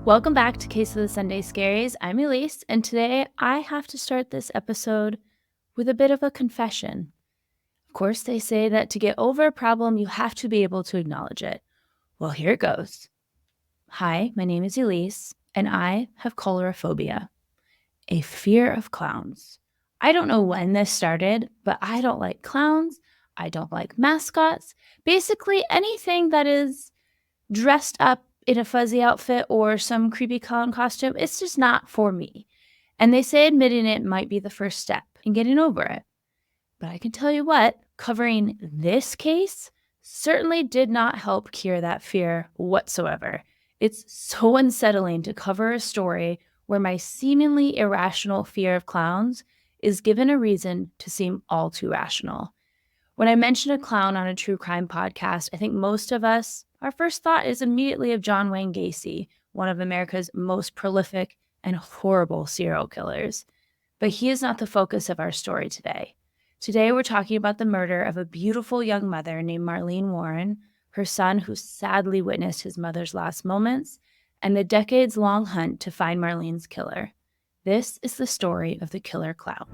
Welcome back to Case of the Sunday Scaries. I'm Elise, and today I have to start this episode with a bit of a confession. Of course, they say that to get over a problem, you have to be able to acknowledge it. Well, here it goes. Hi, my name is Elise, and I have coulrophobia, a fear of clowns. I don't know when this started, but I don't like clowns. I don't like mascots. Basically, anything that is dressed up in a fuzzy outfit or some creepy clown costume, it's just not for me. And they say admitting it might be the first step in getting over it. But I can tell you what, covering this case certainly did not help cure that fear whatsoever. It's so unsettling to cover a story where my seemingly irrational fear of clowns is given a reason to seem all too rational. When I mention a clown on a true crime podcast, I think most of us, our first thought is immediately of John Wayne Gacy, one of America's most prolific and horrible serial killers. But he is not the focus of our story today. Today, we're talking about the murder of a beautiful young mother named Marlene Warren, her son who sadly witnessed his mother's last moments, and the decades-long hunt to find Marlene's killer. This is the story of the killer clown.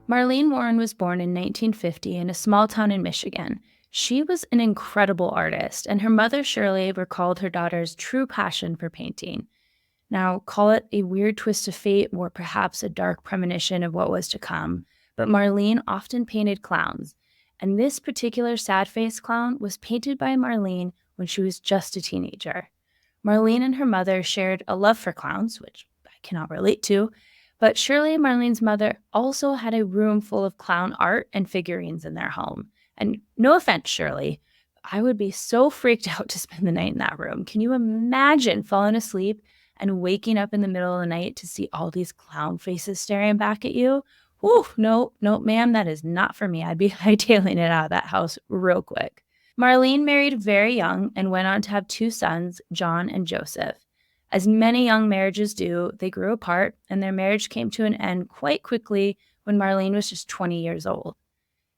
Marlene Warren was born in 1950 in a small town in Michigan. She was an incredible artist, and her mother, Shirley, recalled her daughter's true passion for painting. Now, call it a weird twist of fate or perhaps a dark premonition of what was to come, but Marlene often painted clowns, and this particular sad-faced clown was painted by Marlene when she was just a teenager. Marlene and her mother shared a love for clowns, which I cannot relate to, but Shirley, Marlene's mother, also had a room full of clown art and figurines in their home. And no offense, Shirley, I would be so freaked out to spend the night in that room. Can you imagine falling asleep and waking up in the middle of the night to see all these clown faces staring back at you? Whew, no, ma'am, that is not for me. I'd be hightailing it out of that house real quick. Marlene married very young and went on to have two sons, John and Joseph. As many young marriages do, they grew apart, and their marriage came to an end quite quickly when Marlene was just 20 years old.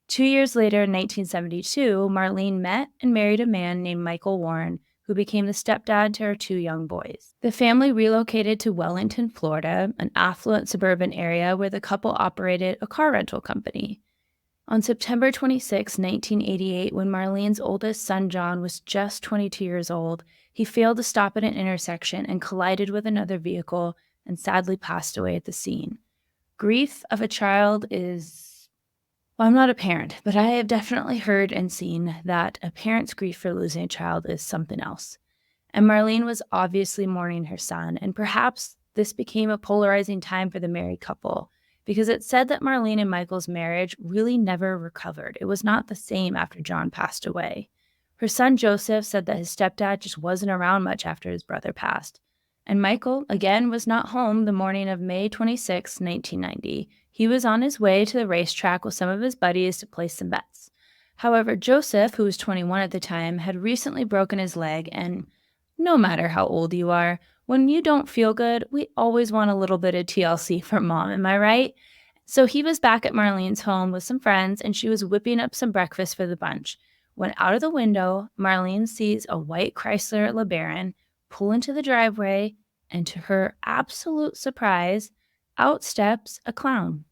2 years later, in 1972, Marlene met and married a man named Michael Warren, who became the stepdad to her two young boys. The family relocated to Wellington, Florida, an affluent suburban area where the couple operated a car rental company. On September 26, 1988, when Marlene's oldest son, John, was just 22 years old, he failed to stop at an intersection and collided with another vehicle and sadly passed away at the scene. Grief of a child is... Well, I'm not a parent, but I have definitely heard and seen that a parent's grief for losing a child is something else. And Marlene was obviously mourning her son, and perhaps this became a polarizing time for the married couple, because it said that Marlene and Michael's marriage really never recovered. It was not the same after John passed away. Her son Joseph said that his stepdad just wasn't around much after his brother passed. And Michael, again, was not home the morning of May 26, 1990. He was on his way to the racetrack with some of his buddies to place some bets. However, Joseph, who was 21 at the time, had recently broken his leg, and no matter how old you are, when you don't feel good, we always want a little bit of TLC from mom, am I right? So he was back at Marlene's home with some friends, and she was whipping up some breakfast for the bunch. When out of the window, Marlene sees a white Chrysler LeBaron pull into the driveway, and to her absolute surprise, out steps a clown.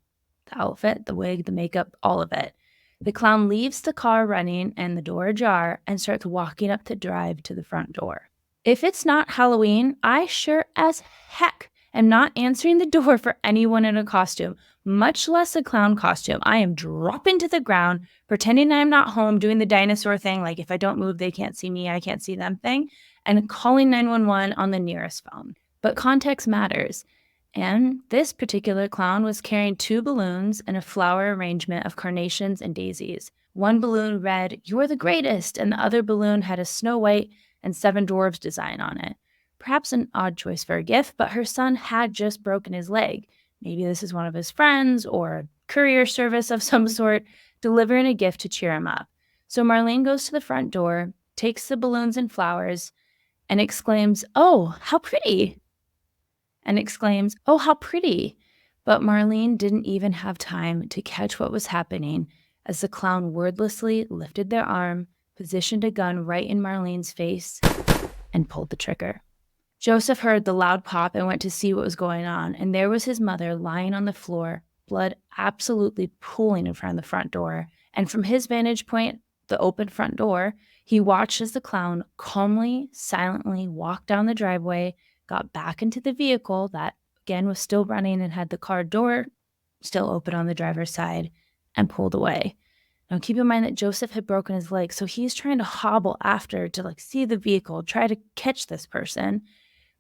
The outfit, the wig, the makeup, all of it. The clown leaves the car running and the door ajar and starts walking up the drive to the front door. If it's not Halloween, I sure as heck am not answering the door for anyone in a costume, much less a clown costume. I am dropping to the ground, pretending I'm not home, doing the dinosaur thing, like if I don't move, they can't see me, I can't see them thing, and calling 911 on the nearest phone. But context matters. And this particular clown was carrying two balloons and a flower arrangement of carnations and daisies. One balloon read, "You're the greatest," and the other balloon had a Snow White and seven dwarves design on it. Perhaps an odd choice for a gift, but her son had just broken his leg. Maybe this is one of his friends or a courier service of some sort delivering a gift to cheer him up. So Marlene goes to the front door, takes the balloons and flowers, and exclaims, "Oh, how pretty!" But Marlene didn't even have time to catch what was happening as the clown wordlessly lifted their arm, positioned a gun right in Marlene's face, and pulled the trigger. Joseph heard the loud pop and went to see what was going on, and there was his mother lying on the floor, blood absolutely pooling in front of the front door. And from his vantage point, the open front door, he watched as the clown calmly, silently walked down the driveway, got back into the vehicle that, again, was still running and had the car door still open on the driver's side, and pulled away. Now, keep in mind that Joseph had broken his leg, so he's trying to hobble after to see the vehicle, try to catch this person.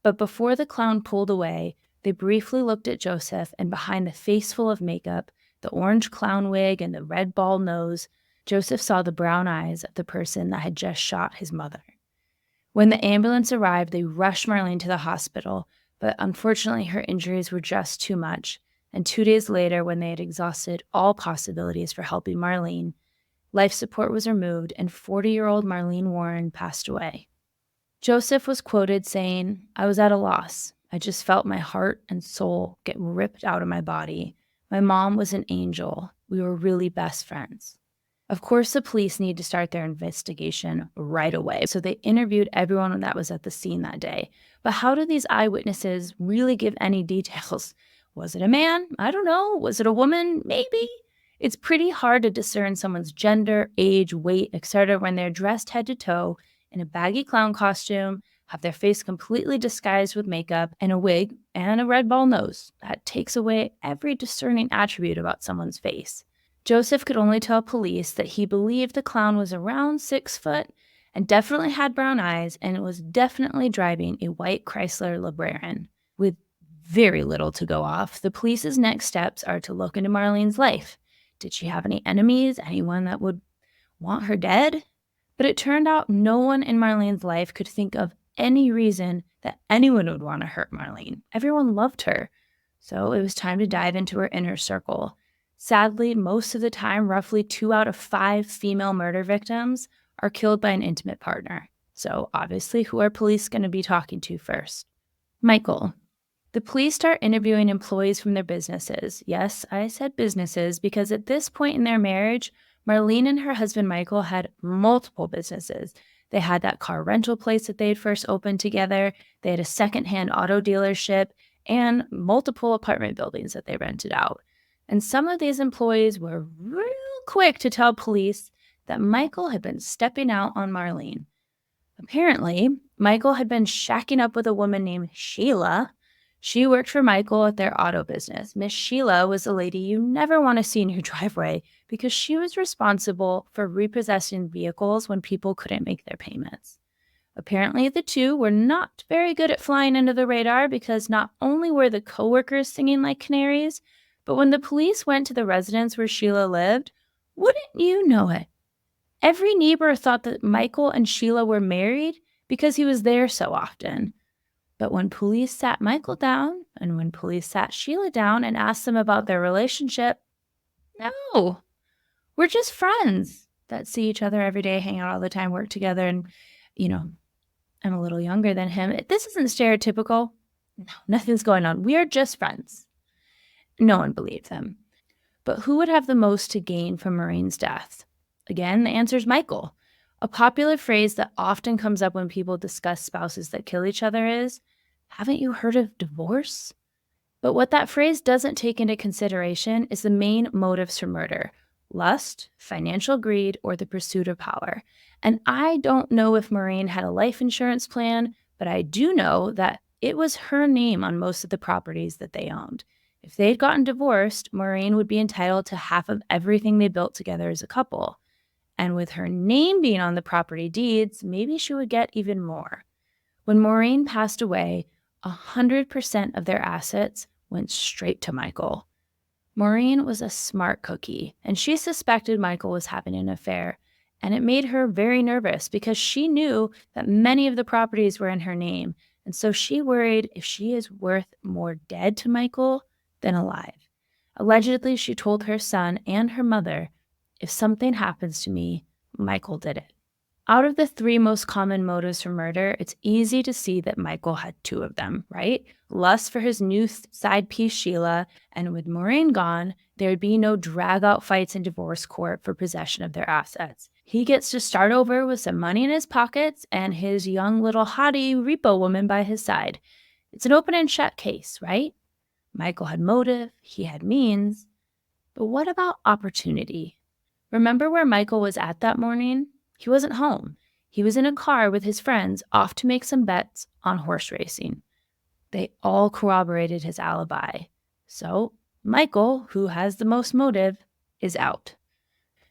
But before the clown pulled away, they briefly looked at Joseph, and behind the face full of makeup, the orange clown wig, and the red ball nose, Joseph saw the brown eyes of the person that had just shot his mother. When the ambulance arrived, they rushed Marlene to the hospital, but unfortunately her injuries were just too much. And 2 days later, when they had exhausted all possibilities for helping Marlene, life support was removed and 40-year-old Marlene Warren passed away. Joseph was quoted saying, "I was at a loss. I just felt my heart and soul get ripped out of my body. My mom was an angel. We were really best friends." Of course, the police need to start their investigation right away, so they interviewed everyone that was at the scene that day. But how do these eyewitnesses really give any details? Was it a man? I don't know. Was it a woman? Maybe. It's pretty hard to discern someone's gender, age, weight, etc. when they're dressed head to toe in a baggy clown costume, have their face completely disguised with makeup and a wig and a red ball nose. That takes away every discerning attribute about someone's face. Joseph could only tell police that he believed the clown was around 6 foot and definitely had brown eyes and was definitely driving a white Chrysler LeBaron. With very little to go off, the police's next steps are to look into Marlene's life. Did she have any enemies? Anyone that would want her dead? But it turned out no one in Marlene's life could think of any reason that anyone would want to hurt Marlene. Everyone loved her. So it was time to dive into her inner circle. Sadly, most of the time, roughly 2 out of 5 female murder victims are killed by an intimate partner. So obviously, who are police going to be talking to first? Michael. The police start interviewing employees from their businesses. Yes, I said businesses because at this point in their marriage, Marlene and her husband Michael had multiple businesses. They had that car rental place that they had first opened together. They had a secondhand auto dealership and multiple apartment buildings that they rented out. And some of these employees were real quick to tell police that Michael had been stepping out on Marlene. Apparently, Michael had been shacking up with a woman named Sheila. She worked for Michael at their auto business. Miss Sheila was a lady you never want to see in your driveway because she was responsible for repossessing vehicles when people couldn't make their payments. Apparently, the two were not very good at flying under the radar because not only were the coworkers singing like canaries, but when the police went to the residence where Sheila lived, wouldn't you know it? Every neighbor thought that Michael and Sheila were married because he was there so often. But when police sat Michael down and when police sat Sheila down and asked them about their relationship, no, we're just friends that see each other every day, hang out all the time, work together, and, I'm a little younger than him. This isn't stereotypical. No, nothing's going on. We are just friends. No one believed them. But who would have the most to gain from Marlene's death? Again, the answer is Michael. A popular phrase that often comes up when people discuss spouses that kill each other is, "Haven't you heard of divorce?" But what that phrase doesn't take into consideration is the main motives for murder: lust, financial greed, or the pursuit of power. And I don't know if Marlene had a life insurance plan, but I do know that it was her name on most of the properties that they owned. If they'd gotten divorced, Marlene would be entitled to half of everything they built together as a couple. And with her name being on the property deeds, maybe she would get even more. When Marlene passed away, 100% of their assets went straight to Michael. Marlene was a smart cookie, and she suspected Michael was having an affair, and it made her very nervous because she knew that many of the properties were in her name, and so she worried if she is worth more dead to Michael than alive. Allegedly, she told her son and her mother, "If something happens to me, Michael did it." Out of the 3 most common motives for murder, it's easy to see that Michael had 2 of them, right? Lust for his new side piece, Sheila, and with Marlene gone, there would be no drag-out fights in divorce court for possession of their assets. He gets to start over with some money in his pockets and his young little hottie repo woman by his side. It's an open and shut case, right? Michael had motive, he had means. But what about opportunity? Remember where Michael was at that morning? He wasn't home. He was in a car with his friends off to make some bets on horse racing. They all corroborated his alibi. So, Michael, who has the most motive, is out.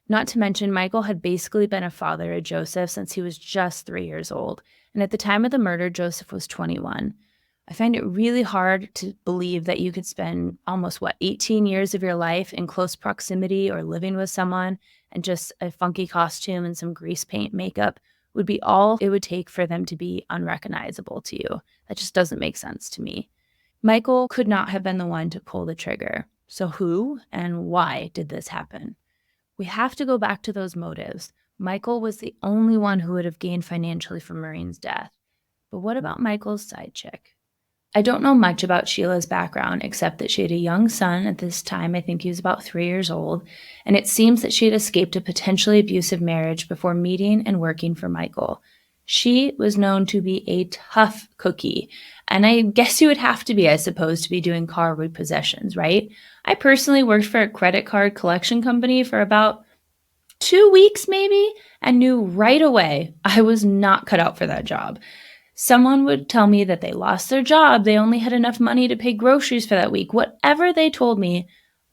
Not to mention, Michael had basically been a father to Joseph since he was just 3 years old. And at the time of the murder, Joseph was 21. I find it really hard to believe that you could spend almost, 18 years of your life in close proximity or living with someone, and just a funky costume and some grease paint makeup would be all it would take for them to be unrecognizable to you. That just doesn't make sense to me. Michael could not have been the one to pull the trigger. So who and why did this happen? We have to go back to those motives. Michael was the only one who would have gained financially from Marlene's death. But what about Michael's side chick? I don't know much about Sheila's background, except that she had a young son at this time. I think he was about 3 years old. And it seems that she had escaped a potentially abusive marriage before meeting and working for Michael. She was known to be a tough cookie. And I guess you would have to be, I suppose, to be doing car repossessions, right? I personally worked for a credit card collection company for about 2 weeks maybe, and knew right away I was not cut out for that job. Someone would tell me that they lost their job, they only had enough money to pay groceries for that week. Whatever they told me,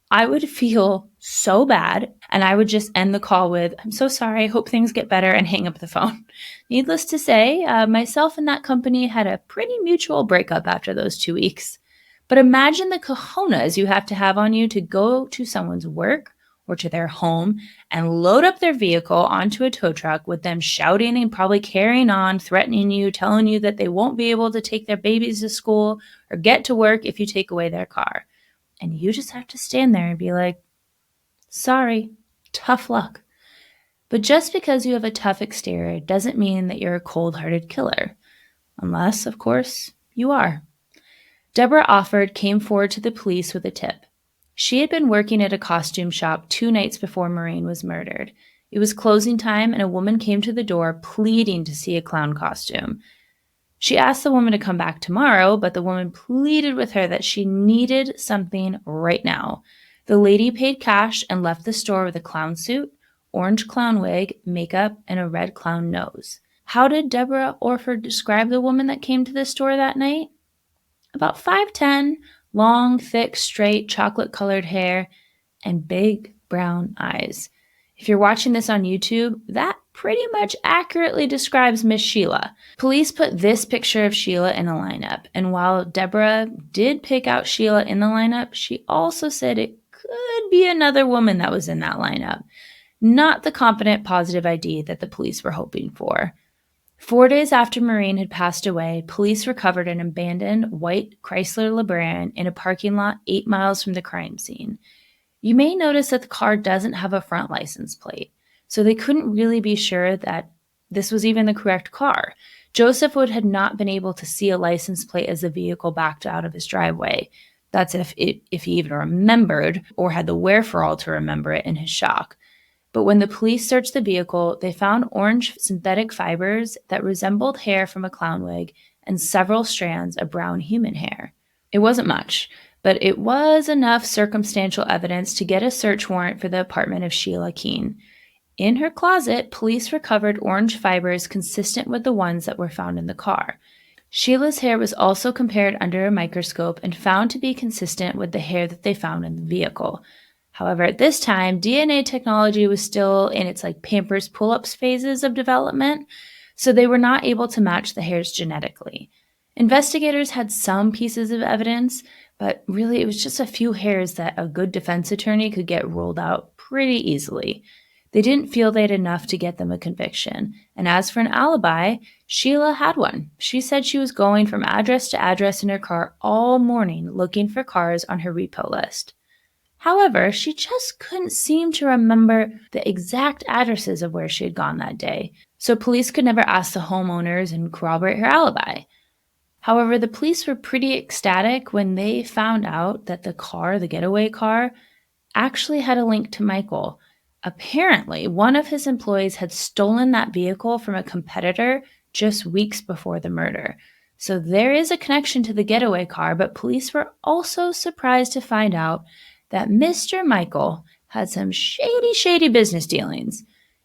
I would feel so bad, and I would just end the call with, "I'm so sorry, I hope things get better," and hang up the phone. Needless to say, myself and that company had a pretty mutual breakup after those 2 weeks. But imagine the cojones you have to have on you to go to someone's work or to their home and load up their vehicle onto a tow truck with them shouting and probably carrying on, threatening you, telling you that they won't be able to take their babies to school or get to work if you take away their car. And you just have to stand there and be like, "Sorry, tough luck." But just because you have a tough exterior doesn't mean that you're a cold-hearted killer. Unless, of course, you are. Deborah Offord came forward to the police with a tip. She had been working at a costume shop 2 nights before Marlene was murdered. It was closing time, and a woman came to the door pleading to see a clown costume. She asked the woman to come back tomorrow, but the woman pleaded with her that she needed something right now. The lady paid cash and left the store with a clown suit, orange clown wig, makeup, and a red clown nose. How did Deborah Orford describe the woman that came to the store that night? About 5'10", long, thick, straight, chocolate-colored hair, and big brown eyes. If you're watching this on YouTube, that pretty much accurately describes Miss Sheila. Police put this picture of Sheila in a lineup, and while Deborah did pick out Sheila in the lineup, she also said it could be another woman that was in that lineup. Not the competent positive ID that the police were hoping for. 4 days after Marlene had passed away, police recovered an abandoned white Chrysler LeBaron in a parking lot 8 miles from the crime scene. You may notice that the car doesn't have a front license plate, so they couldn't really be sure that this was even the correct car. Joseph Wood had not been able to see a license plate as the vehicle backed out of his driveway. That's if he even remembered or had the wherewithal to remember it in his shock. But when the police searched the vehicle, they found orange synthetic fibers that resembled hair from a clown wig and several strands of brown human hair. It wasn't much, but it was enough circumstantial evidence to get a search warrant for the apartment of Sheila Keene. In her closet, police recovered orange fibers consistent with the ones that were found in the car. Sheila's hair was also compared under a microscope and found to be consistent with the hair that they found in the vehicle. However, at this time, DNA technology was still in its Pampers pull-ups phases of development, so they were not able to match the hairs genetically. Investigators had some pieces of evidence, but really it was just a few hairs that a good defense attorney could get ruled out pretty easily. They didn't feel they had enough to get them a conviction. And as for an alibi, Sheila had one. She said she was going from address to address in her car all morning looking for cars on her repo list. However, she just couldn't seem to remember the exact addresses of where she had gone that day, so police could never ask the homeowners and corroborate her alibi. However, the police were pretty ecstatic when they found out that the getaway car, actually had a link to Michael. Apparently, one of his employees had stolen that vehicle from a competitor just weeks before the murder. So there is a connection to the getaway car, but police were also surprised to find out that Mr. Michael had some shady business dealings.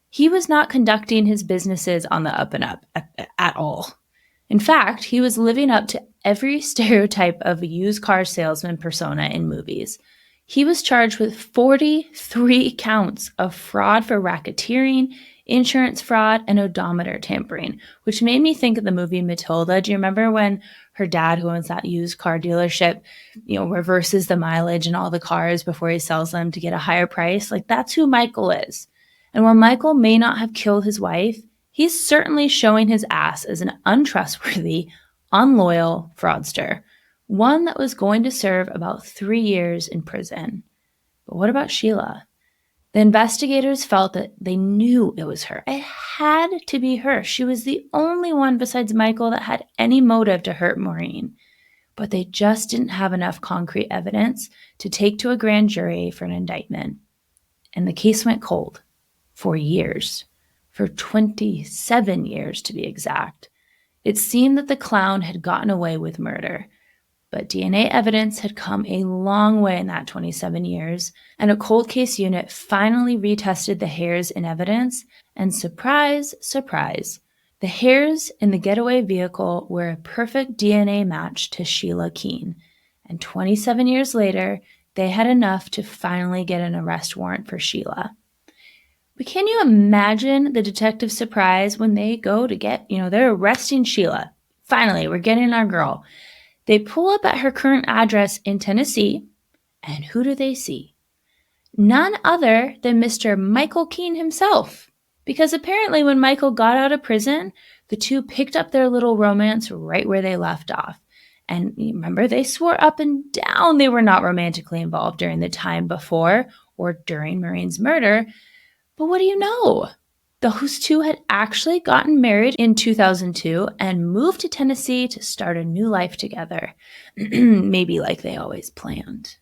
He was not conducting his businesses on the up and up at all. In fact, he was living up to every stereotype of a used car salesman persona in movies. He was charged with 43 counts of fraud for racketeering, insurance fraud, and odometer tampering, which made me think of the movie Matilda. Do you remember when her dad, who owns that used car dealership, reverses the mileage in all the cars before he sells them to get a higher price? Like, that's who Michael is. And while Michael may not have killed his wife, he's certainly showing his ass as an untrustworthy, unloyal fraudster, one that was going to serve about 3 years in prison. But what about Sheila? The investigators felt that they knew it was her. It had to be her. She was the only one besides Michael that had any motive to hurt Maureen. But they just didn't have enough concrete evidence to take to a grand jury for an indictment. And the case went cold for years. For 27 years, to be exact. It seemed that the clown had gotten away with murder, but DNA evidence had come a long way in that 27 years, and a cold case unit finally retested the hairs in evidence, and surprise, surprise, the hairs in the getaway vehicle were a perfect DNA match to Sheila Keene, and 27 years later, they had enough to finally get an arrest warrant for Sheila. But can you imagine the detective's surprise when they go to get, they're arresting Sheila. Finally, we're getting our girl. They pull up at her current address in Tennessee, and who do they see? None other than Mr. Michael Keene himself. Because apparently when Michael got out of prison, the two picked up their little romance right where they left off. And remember, they swore up and down they were not romantically involved during the time before or during Maureen's murder. But what do you know? Those two had actually gotten married in 2002 and moved to Tennessee to start a new life together. Maybe like they always planned.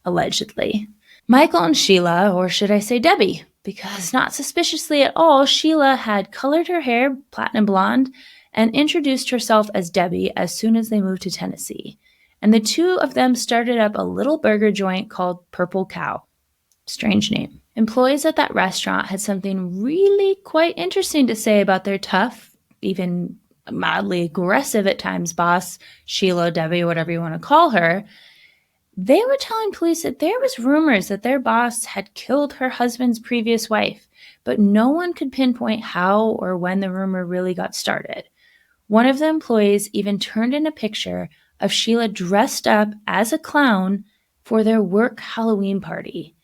Allegedly. Michael and Sheila, or should I say Debbie, because not suspiciously at all, Sheila had colored her hair platinum blonde and introduced herself as Debbie as soon as they moved to Tennessee. And the two of them started up a little burger joint called Purple Cow. Strange name. Employees at that restaurant had something really quite interesting to say about their tough, even mildly aggressive at times boss, Sheila, Debbie, whatever you want to call her. They were telling police that there was rumors that their boss had killed her husband's previous wife, but no one could pinpoint how or when the rumor really got started. One of the employees even turned in a picture of Sheila dressed up as a clown for their work Halloween party.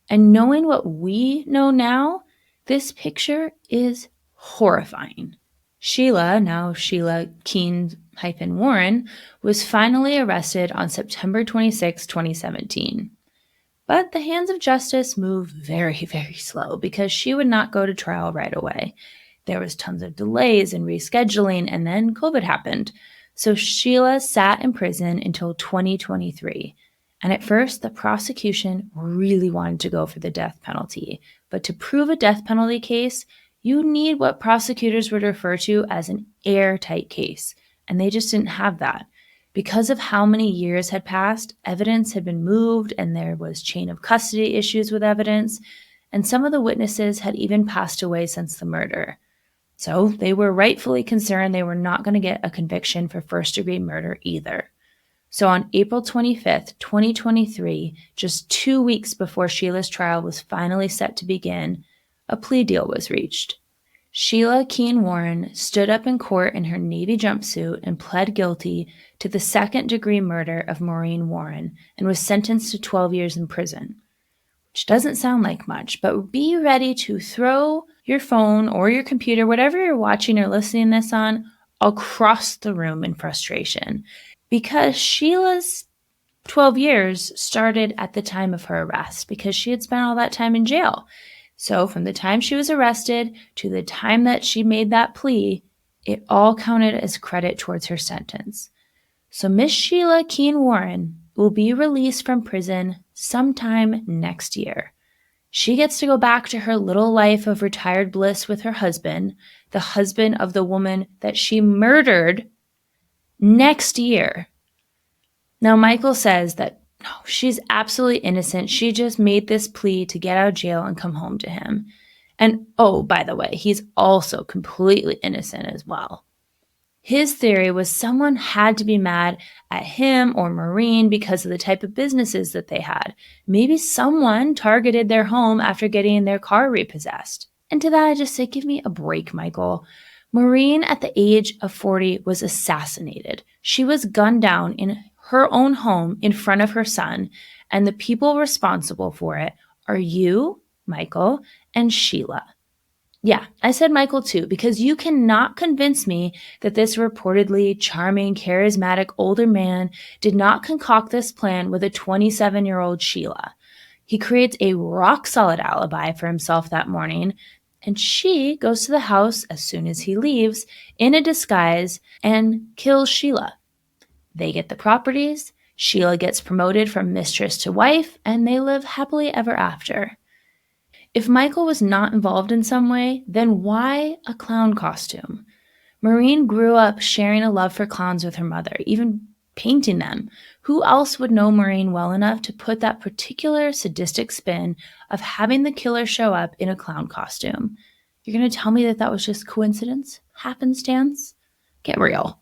And knowing what we know now, this picture is horrifying. Sheila, now Sheila Keene-Warren, was finally arrested on September 26, 2017. But the hands of justice moved very, very slow because she would not go to trial right away. There was tons of delays and rescheduling, and then COVID happened. So Sheila sat in prison until 2023. And at first, the prosecution really wanted to go for the death penalty. But to prove a death penalty case, you need what prosecutors would refer to as an airtight case. And they just didn't have that. Because of how many years had passed, evidence had been moved and there was chain of custody issues with evidence. And some of the witnesses had even passed away since the murder. So they were rightfully concerned they were not going to get a conviction for first-degree murder either. So on April 25th, 2023, just 2 weeks before Sheila's trial was finally set to begin, a plea deal was reached. Sheila Keene-Warren stood up in court in her Navy jumpsuit and pled guilty to the second-degree murder of Marlene Warren and was sentenced to 12 years in prison. Which doesn't sound like much, but be ready to throw your phone or your computer, whatever you're watching or listening to this on, across the room in frustration. Because Sheila's 12 years started at the time of her arrest because she had spent all that time in jail. So from the time she was arrested to the time that she made that plea, it all counted as credit towards her sentence. So Miss Sheila Keene-Warren will be released from prison sometime next year. She gets to go back to her little life of retired bliss with her husband, the husband of the woman that she murdered, next year. Now, Michael says that no, she's absolutely innocent. She just made this plea to get out of jail and come home to him. And oh, by the way, he's also completely innocent as well. His theory was someone had to be mad at him or Marleen because of the type of businesses that they had. Maybe someone targeted their home after getting their car repossessed. And to that, I just say, give me a break, Michael. Marleen, at the age of 40, was assassinated. She was gunned down in her own home in front of her son, and the people responsible for it are you, Michael, and Sheila. Yeah, I said Michael too, because you cannot convince me that this reportedly charming, charismatic older man did not concoct this plan with a 27-year-old Sheila. He creates a rock-solid alibi for himself that morning, and she goes to the house as soon as he leaves in a disguise and kills Sheila. They get the properties, Sheila gets promoted from mistress to wife, and they live happily ever after. If Michael was not involved in some way, then why a clown costume? Marleen grew up sharing a love for clowns with her mother, even painting them. Who else would know Marleen well enough to put that particular sadistic spin of having the killer show up in a clown costume? You're going to tell me that that was just coincidence? Happenstance? Get real.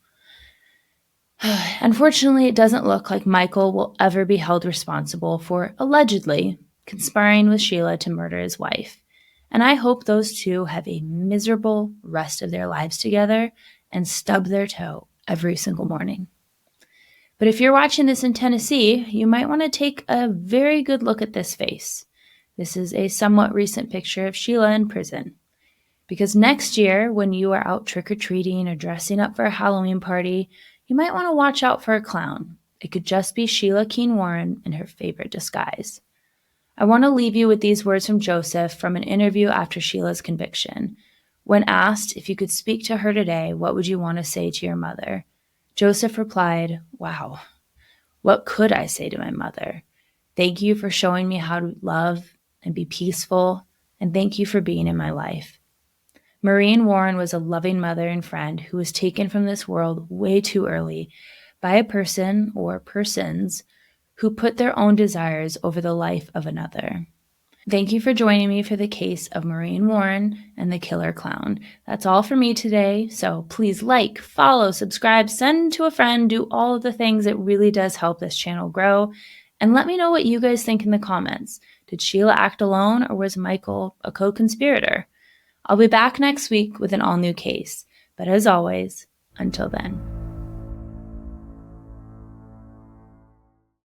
Unfortunately, it doesn't look like Michael will ever be held responsible for allegedly conspiring with Sheila to murder his wife. And I hope those two have a miserable rest of their lives together and stub their toe every single morning. But if you're watching this in Tennessee, you might want to take a very good look at this face. This is a somewhat recent picture of Sheila in prison. Because next year, when you are out trick-or-treating or dressing up for a Halloween party, you might want to watch out for a clown. It could just be Sheila Keene Warren in her favorite disguise. I want to leave you with these words from Joseph from an interview after Sheila's conviction. When asked if you could speak to her today, what would you want to say to your mother? Joseph replied, "Wow, what could I say to my mother? Thank you for showing me how to love and be peaceful, and thank you for being in my life." Marlene Warren was a loving mother and friend who was taken from this world way too early by a person or persons who put their own desires over the life of another. Thank you for joining me for the case of Marlene Warren and the killer clown. That's all for me today, so please like, follow, subscribe, send to a friend, do all of the things. It really does help this channel grow. And let me know what you guys think in the comments. Did Sheila act alone, or was Michael a co-conspirator? I'll be back next week with an all-new case. But as always, until then.